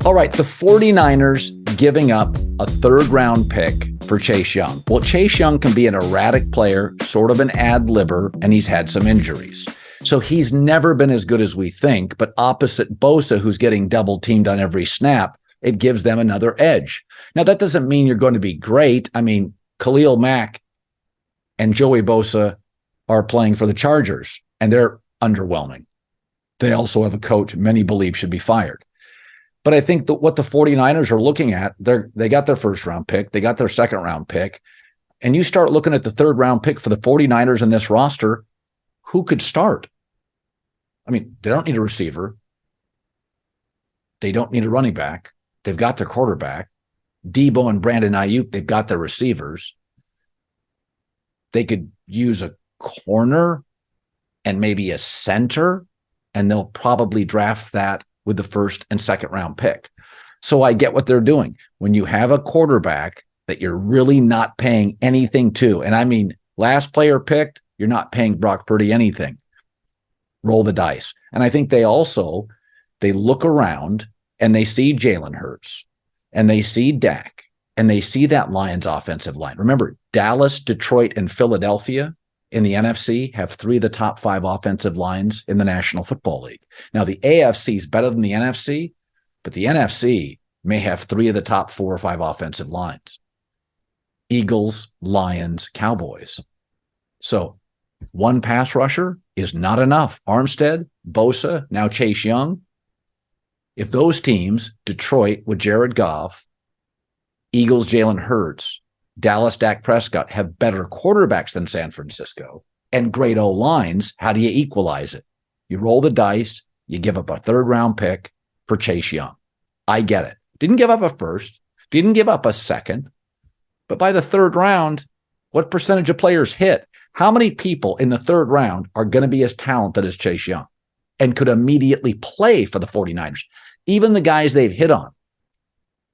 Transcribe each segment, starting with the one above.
All right, the 49ers giving up a third-round pick for Chase Young. Well, Chase Young can be an erratic player, sort of an ad-libber, and he's had some injuries. So he's never been as good as we think, but opposite Bosa, who's getting double-teamed on every snap, it gives them another edge. Now, that doesn't mean you're going to be great. I mean, Khalil Mack and Joey Bosa are playing for the Chargers, and they're underwhelming. They also have a coach many believe should be fired. But I think that what the 49ers are looking at, they got their first-round pick, they got their second-round pick, and you start looking at the third-round pick for the 49ers in this roster, who could start? I mean, they don't need a receiver. They don't need a running back. They've got their quarterback. Debo and Brandon Ayuk, they've got their receivers. They could use a corner and maybe a center, and they'll probably draft that with the first and second round pick. So I get what they're doing. When you have a quarterback that you're really not paying anything to, and I mean, last player picked, you're not paying Brock Purdy anything. Roll the dice. And I think they look around and they see Jalen Hurts and they see Dak and they see that Lions offensive line. Remember, Dallas, Detroit, and Philadelphia in the NFC have 3 of the top 5 offensive lines in the National Football League. Now, the AFC is better than the NFC, but the NFC may have 3 of the top 4 or 5 offensive lines. Eagles, Lions, Cowboys. So one pass rusher is not enough. Armstead, Bosa, now Chase Young. If those teams, Detroit with Jared Goff, Eagles, Jalen Hurts, Dallas, Dak Prescott, have better quarterbacks than San Francisco and great O-lines, how do you equalize it? You roll the dice, you give up a third-round pick for Chase Young. I get it. Didn't give up a first, didn't give up a second, but by the third round, what percentage of players hit? How many people in the third round are going to be as talented as Chase Young and could immediately play for the 49ers? Even the guys they've hit on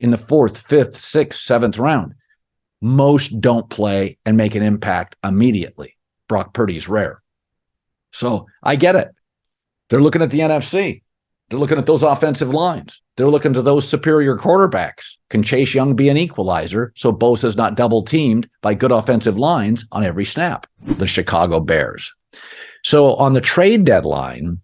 in the 4th, 5th, 6th, 7th round, most don't play and make an impact immediately. Brock Purdy's rare. So I get it. They're looking at the NFC. They're looking at those offensive lines. They're looking to those superior quarterbacks. Can Chase Young be an equalizer so Bosa's not double-teamed by good offensive lines on every snap? The Chicago Bears. So on the trade deadline,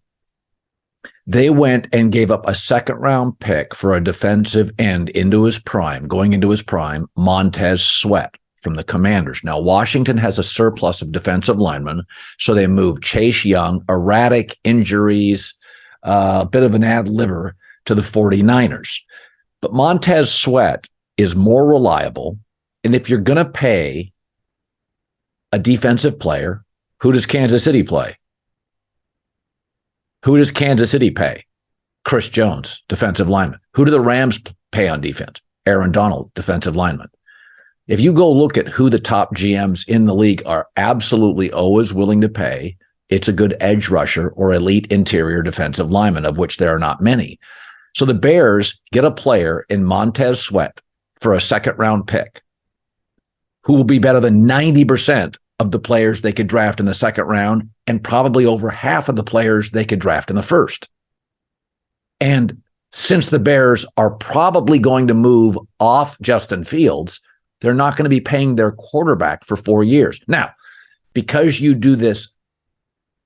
they went and gave up a second-round pick for a defensive end going into his prime, Montez Sweat from the Commanders. Now, Washington has a surplus of defensive linemen, so they moved Chase Young, erratic injuries, a bit of an ad-libber to the 49ers. But Montez Sweat is more reliable, and if you're going to pay a defensive player, who does Kansas City play? Who does Kansas City pay? Chris Jones, defensive lineman. Who do the Rams pay on defense? Aaron Donald, defensive lineman. If you go look at who the top GMs in the league are absolutely always willing to pay, it's a good edge rusher or elite interior defensive lineman, of which there are not many. So the Bears get a player in Montez Sweat for a second-round pick who will be better than 90% of the players they could draft in the second round and probably over half of the players they could draft in the first. And since the Bears are probably going to move off Justin Fields, they're not going to be paying their quarterback for 4 years. Now, because you do this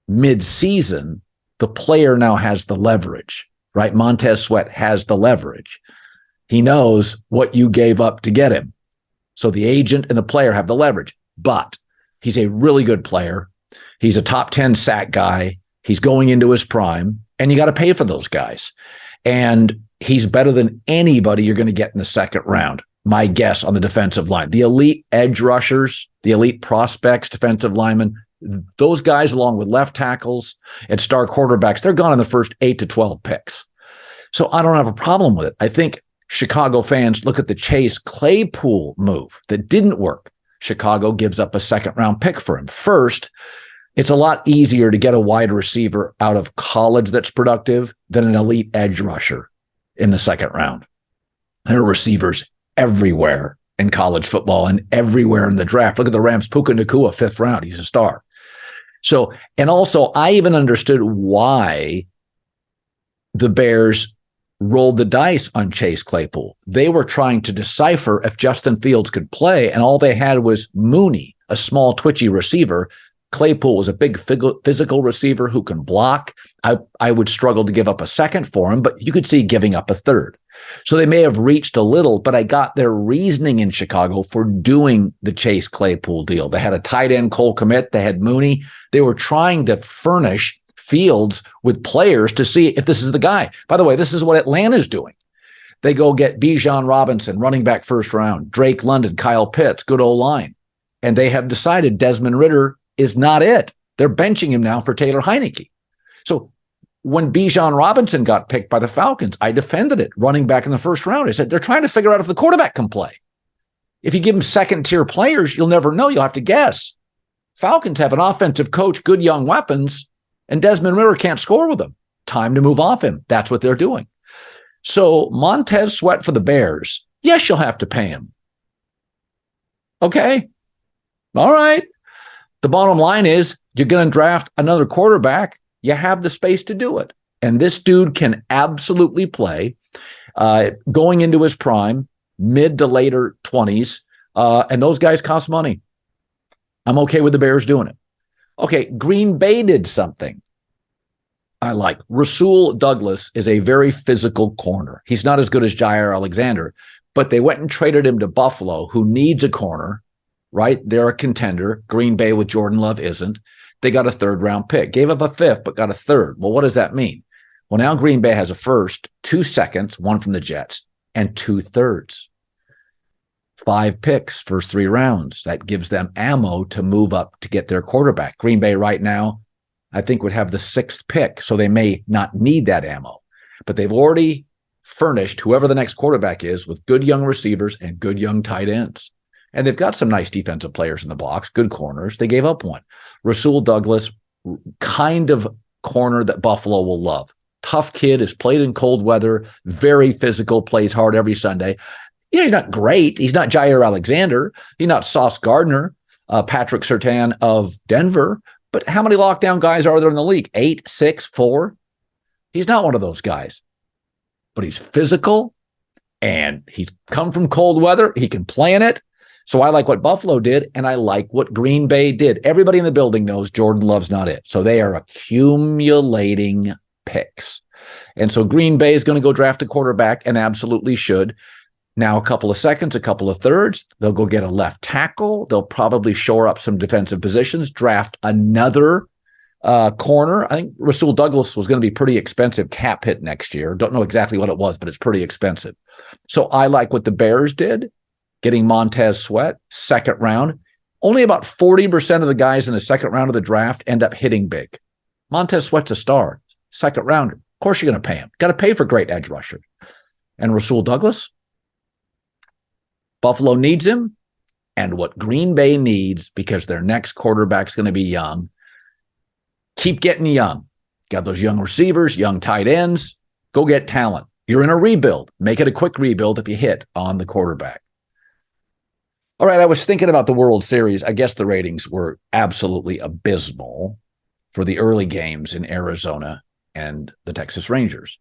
mid-season, the player now has the leverage, right? Montez Sweat has the leverage. He knows what you gave up to get him. So the agent and the player have the leverage, but he's a really good player. He's a top 10 sack guy. He's going into his prime, and you got to pay for those guys. And he's better than anybody you're going to get in the second round, my guess, on the defensive line. The elite edge rushers, the elite prospects, defensive linemen, those guys along with left tackles and star quarterbacks, they're gone in the first 8 to 12 picks. So I don't have a problem with it. I think Chicago fans look at the Chase Claypool move that didn't work. Chicago gives up a second-round pick for him. First, it's a lot easier to get a wide receiver out of college that's productive than an elite edge rusher in the second round. There are receivers everywhere in college football and everywhere in the draft. Look at the Rams, Puka Nacua, 5th round. He's a star. So, and also, I even understood why the Bears rolled the dice on Chase Claypool. They were trying to decipher if Justin Fields could play, and all they had was Mooney, a small, twitchy receiver. Claypool was a big physical receiver who can block. I would struggle to give up a second for him, but you could see giving up a third. So they may have reached a little, but I got their reasoning in Chicago for doing the Chase Claypool deal. They had a tight end, Cole Kmet. They had Mooney. They were trying to furnish Fields with players to see if this is the guy. By the way, this is what Atlanta's doing. They go get Bijan Robinson, running back first round, Drake London, Kyle Pitts, good O-line. And they have decided Desmond Ridder is not it. They're benching him now for Taylor Heineke. So when Bijan Robinson got picked by the Falcons, I defended it, running back in the first round. I said, they're trying to figure out if the quarterback can play. If you give them second-tier players, you'll never know. You'll have to guess. Falcons have an offensive coach, good young weapons, and Desmond Ridder can't score with them. Time to move off him. That's what they're doing. So Montez Sweat for the Bears. Yes, you'll have to pay him. Okay. All right. The bottom line is you're going to draft another quarterback. You have the space to do it. And this dude can absolutely play going into his prime, mid to later 20s. And those guys cost money. I'm okay with the Bears doing it. Okay, Green Bay did something I like. Rasul Douglas is a very physical corner. He's not as good as Jair Alexander, but they went and traded him to Buffalo, who needs a corner, right? They're a contender. Green Bay with Jordan Love isn't. They got a third-round pick. Gave up a fifth, but got a third. Well, what does that mean? Well, now Green Bay has a first, 2 seconds, one from the Jets, and 2 thirds. 5 picks, first 3 rounds. That gives them ammo to move up to get their quarterback. Green Bay right now, I think, would have the 6th pick, so they may not need that ammo. But they've already furnished whoever the next quarterback is with good young receivers and good young tight ends. And they've got some nice defensive players in the box, good corners. They gave up one. Rasul Douglas, kind of corner that Buffalo will love. Tough kid, has played in cold weather, very physical, plays hard every Sunday. You know, he's not great. He's not Jair Alexander. He's not Sauce Gardner, Patrick Surtain of Denver. But how many lockdown guys are there in the league? 8, 6, 4? He's not one of those guys. But he's physical, and he's come from cold weather. He can play in it. So I like what Buffalo did, and I like what Green Bay did. Everybody in the building knows Jordan Love's not it. So they are accumulating picks. And so Green Bay is going to go draft a quarterback, and absolutely should. Now, a couple of seconds, a couple of thirds, they'll go get a left tackle. They'll probably shore up some defensive positions, draft another corner. I think Rasul Douglas was going to be pretty expensive cap hit next year. Don't know exactly what it was, but it's pretty expensive. So I like what the Bears did, getting Montez Sweat, 2nd round. Only about 40% of the guys in the 2nd round of the draft end up hitting big. Montez Sweat's a star, 2nd rounder. Of course you're going to pay him. Got to pay for great edge rushers. And Rasul Douglas, Buffalo needs him, and what Green Bay needs, because their next quarterback's going to be young, keep getting young. Got those young receivers, young tight ends. Go get talent. You're in a rebuild. Make it a quick rebuild if you hit on the quarterback. All right, I was thinking about the World Series. I guess the ratings were absolutely abysmal for the early games in Arizona and the Texas Rangers.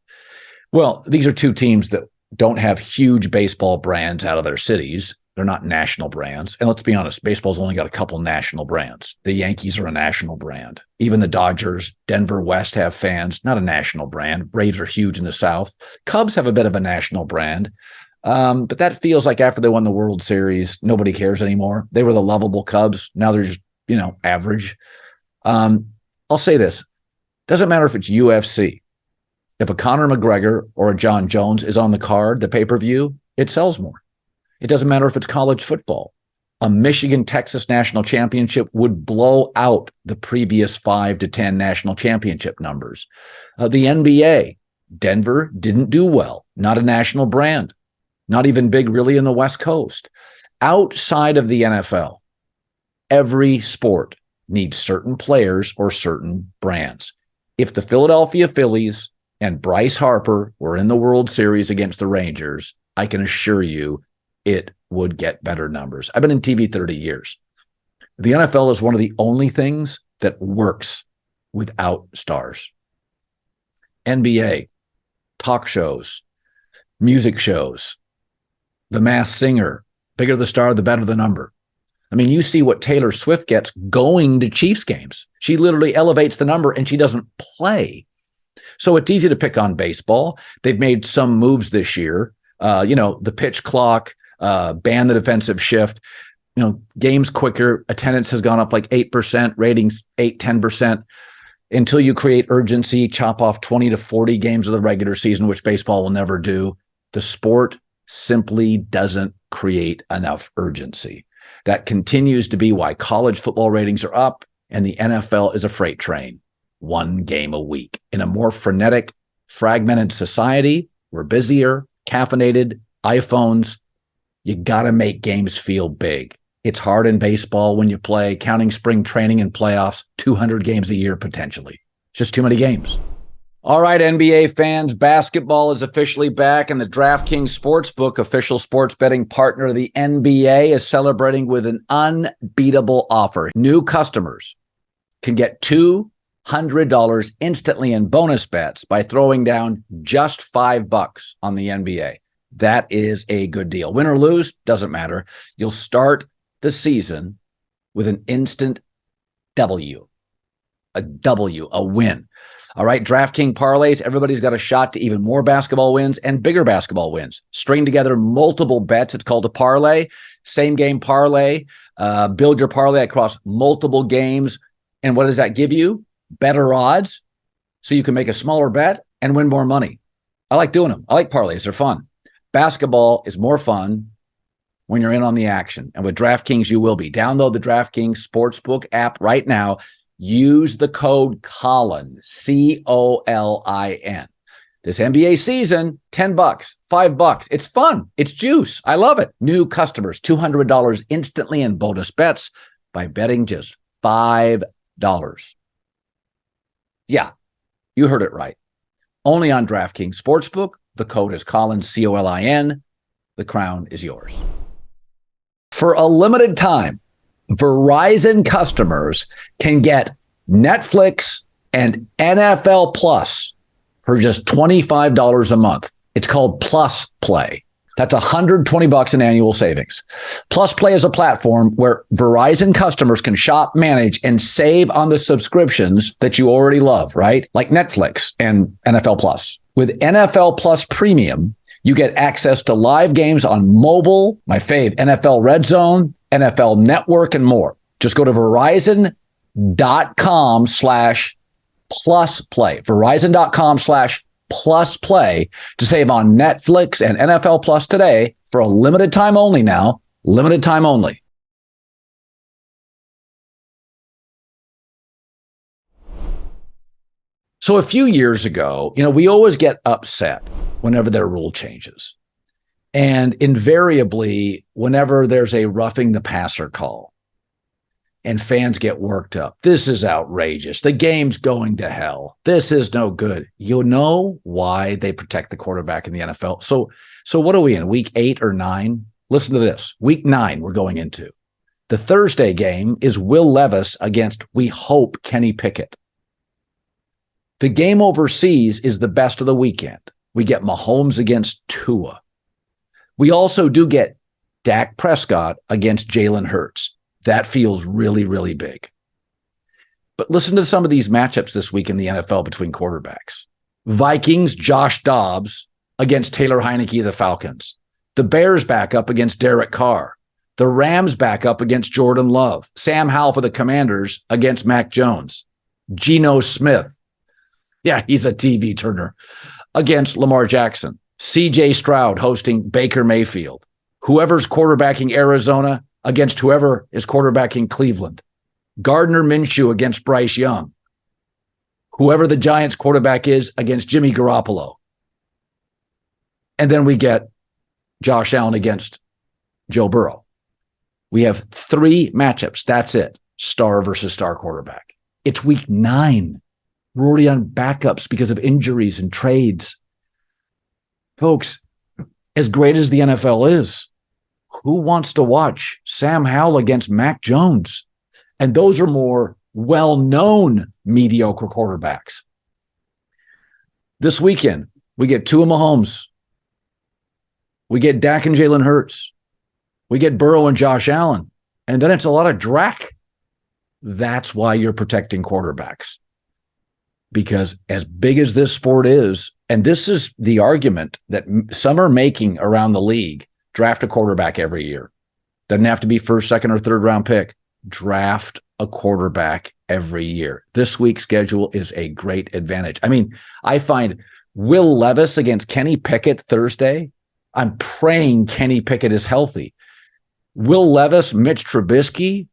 Well, these are 2 teams that don't have huge baseball brands out of their cities. They're not national brands. And let's be honest, baseball's only got a couple national brands. The Yankees are a national brand. Even the Dodgers, Denver West have fans, not a national brand. Braves are huge in the South. Cubs have a bit of a national brand. But that feels like after they won the World Series, nobody cares anymore. They were the lovable Cubs. Now they're just, average. I'll say this. Doesn't matter if it's UFC. If a Conor McGregor or a John Jones is on the card, the pay-per-view, it sells more. It doesn't matter if it's college football. A Michigan-Texas national championship would blow out the previous 5 to 10 national championship numbers. The NBA, Denver didn't do well. Not a national brand. Not even big really in the West Coast. Outside of the NFL, every sport needs certain players or certain brands. If the Philadelphia Phillies and Bryce Harper were in the World Series against the Rangers, I can assure you it would get better numbers. I've been in TV 30 years. The NFL is one of the only things that works without stars. NBA, talk shows, music shows, The Masked Singer, bigger the star, the better the number. I mean, you see what Taylor Swift gets going to Chiefs games. She literally elevates the number and she doesn't play. So it's easy to pick on baseball. They've made some moves this year. The pitch clock, ban the defensive shift, games quicker. Attendance has gone up like 8%, ratings 10%. Until you create urgency, chop off 20 to 40 games of the regular season, which baseball will never do. The sport simply doesn't create enough urgency. That continues to be why college football ratings are up and the NFL is a freight train. One game a week. In a more frenetic, fragmented society, we're busier, caffeinated, iPhones. You got to make games feel big. It's hard in baseball when you play, counting spring training and playoffs, 200 games a year potentially. It's just too many games. All right, NBA fans, basketball is officially back, and the DraftKings Sportsbook, official sports betting partner of the NBA, is celebrating with an unbeatable offer. New customers can get $200 instantly in bonus bets by throwing down just $5 on the NBA. That is a good deal. Win or lose, doesn't matter. You'll start the season with an instant W, a win. All right, DraftKings parlays, everybody's got a shot to even more basketball wins and bigger basketball wins. String together multiple bets. It's called a parlay, same game parlay. Build your parlay across multiple games. And what does that give you? Better odds, so you can make a smaller bet and win more money. I like doing them. I like parlays. They're fun. Basketball is more fun when you're in on the action. And with DraftKings, you will be. Download the DraftKings Sportsbook app right now. Use the code Colin, COLIN. This NBA season, $10, $5. It's fun. It's juice. I love it. New customers, $200 instantly in bonus bets by betting just $5. Yeah, you heard it right. Only on DraftKings Sportsbook. The code is Colin, COLIN. The crown is yours. For a limited time, Verizon customers can get Netflix and NFL Plus for just $25 a month. It's called Plus Play. That's $120 in annual savings. Plus Play is a platform where Verizon customers can shop, manage, and save on the subscriptions that you already love, right? Like Netflix and NFL Plus. With NFL Plus Premium, you get access to live games on mobile, my fave, NFL Red Zone, NFL Network, and more. Just go to Verizon.com/plusplay. Verizon.com/plusplay to save on Netflix and NFL Plus today for a limited time only now. Limited time only. So a few years ago, we always get upset whenever there are rule changes. And invariably, whenever there's a roughing the passer call and fans get worked up, this is outrageous. The game's going to hell. This is no good. You'll know why they protect the quarterback in the NFL. So what are we in, week 8 or 9? Listen to this. Week 9 we're going into. The Thursday game is Will Levis against, we hope, Kenny Pickett. The game overseas is the best of the weekend. We get Mahomes against Tua. We also do get Dak Prescott against Jalen Hurts. That feels really, really big. But listen to some of these matchups this week in the NFL between quarterbacks. Vikings, Josh Dobbs against Taylor Heineke of the Falcons. The Bears back up against Derek Carr. The Rams back up against Jordan Love. Sam Howell for the Commanders against Mac Jones. Geno Smith. Yeah, he's a TV turner. Against Lamar Jackson. CJ Stroud hosting Baker Mayfield. Whoever's quarterbacking Arizona against whoever is quarterbacking Cleveland. Gardner Minshew against Bryce Young. Whoever the Giants quarterback is against Jimmy Garoppolo. And then we get Josh Allen against Joe Burrow. We have 3 matchups. That's it. Star versus star quarterback. It's week 9. We're already on backups because of injuries and trades. Folks, as great as the NFL is, who wants to watch Sam Howell against Mac Jones? And those are more well-known mediocre quarterbacks. This weekend, We get Tua Mahomes. We get Dak and Jalen Hurts. We get Burrow and Josh Allen. And then it's a lot of Drac. That's why you're protecting quarterbacks. Because as big as this sport is, and this is the argument that some are making around the league, draft a quarterback every year. Doesn't have to be first, second, or third round pick. Draft a quarterback every year. This week's schedule is a great advantage. I mean, I find Will Levis against Kenny Pickett Thursday. I'm praying Kenny Pickett is healthy. Will Levis, Mitch Trubisky.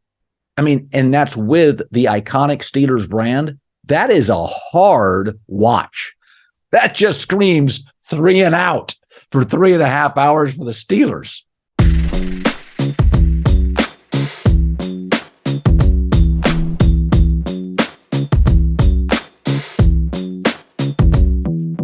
I mean, and that's with the iconic Steelers brand. That is a hard watch. That just screams 3 and out for 3.5 hours for the Steelers.